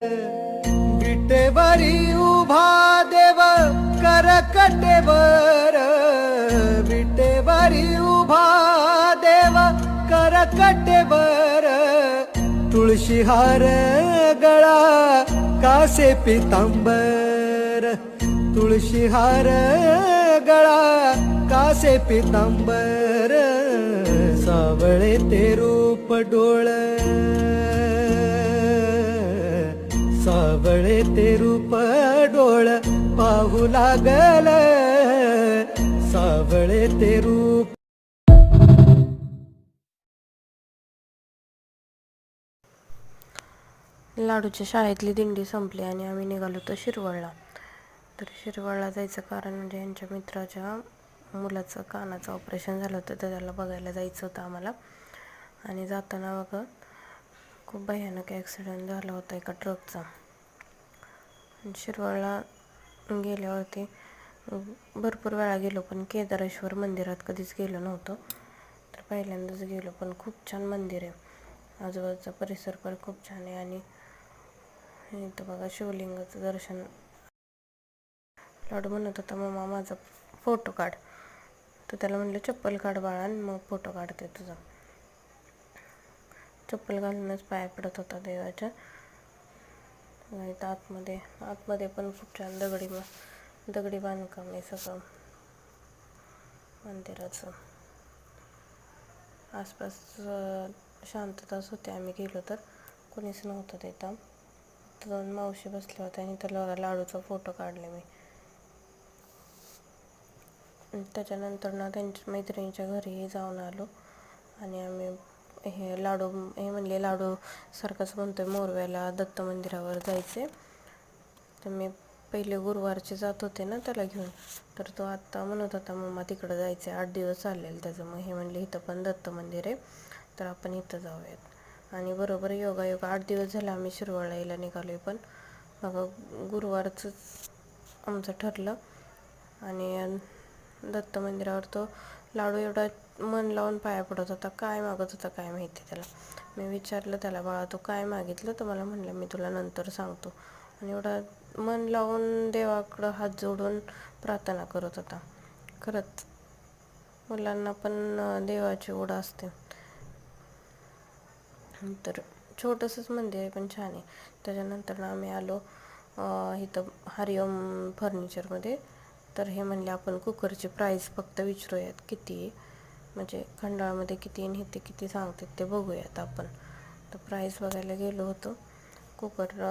विटेवरी उभा देव करकटेवर, विटेवरी उभा देव करकटेवर, तुळशीहार गळा कासे पितांबर, तुळशीहार गळा कासे पितांबर, सावळे ते रूप डोळ, सावळे ते रूप डोळ पाहू लागल, सावळे ते रूप. लाडूच्या शाळेतली दिंडी संपली आणि आम्ही निघालो होतो शिरवळला. तर शिरवळला जायचं कारण म्हणजे यांच्या मित्राच्या मुलाचं कानाचं ऑपरेशन झालं होतं, तर त्याला बघायला जायचं होतं आम्हाला. आणि जाताना बघा खूप भयानक ॲक्सिडेंट झाला होता एका ट्रकचा. शिरवळला गेल्यावरती भरपूर वेळा गेलो, पण केदारेश्वर मंदिरात कधीच गेलो नव्हतो. तर पहिल्यांदाच गेलो, पण खूप छान मंदिर आहे. आजूबाजूचा परिसर पण खूप छान आहे. आणि इथं बघा शिवलिंगाचं दर्शन. लाडू म्हणत होता मम्मा माझा फोटो काढ, तर त्याला म्हणलं चप्पल काढ बाळा आणि मग फोटो काढते तुझा. चप्पल घालूनच पाया पडत होता देवाच्या. इथं आतमध्ये पण खूप छान दगडी बांधकाम आहे सगळं मंदिराचं. आसपास शांतताच होते. आम्ही गेलो तर कोणीच नव्हतं तिथं. दोन मावशी बसल्या होत्या आणि त्याला लाडूचा फोटो काढले मी. त्याच्यानंतर ना त्यांच्या मैत्रिणीच्या घरीही जाऊन आलो. आणि आम्ही हे म्हणले लाडू सारखंच म्हणतोय मोरव्याला दत्त मंदिरावर जायचे. तर मी पहिले गुरुवारचे जात होते ना त्याला घेऊन, तर तो आत्ता म्हणत होता मम्मा तिकडं जायचं आहे, 8 दिवस चाललेलं त्याचं. मग हे म्हणले इथं पण दत्त मंदिर आहे, तर आपण इथं जाऊयात. आणि बरोबर योगायोग 8 दिवस झाले आम्ही शिरवळला यायला निघालो आहे. पण मग गुरुवारचंच आमचं ठरलं. आणि दत्त मंदिरावर तो लाडू एवढा मन लावून पाया पडत होता, काय मागत होता काय माहिती त्याला. मी विचारलं त्याला बाळा तू काय मागितलं, तर मला म्हणलं मी तुला नंतर सांगतो. आणि एवढा मन लावून देवाकडं हात जोडून प्रार्थना करत होता. खरंच मुलांना पण देवाची ओढ असते. तर छोटंसंच मंदिर आहे पण छान आहे. त्याच्यानंतर आम्ही आलो इथं हरिओम फर्निचरमध्ये. तर हे म्हणले आपण कुकरची प्राईस फक्त विचारूयात किती आहे, म्हणजे खंडाळामध्ये किती आणि इथे किती सांगतात ते बघूयात आपण. तर प्राईस बघायला गेलो होतो. कुकर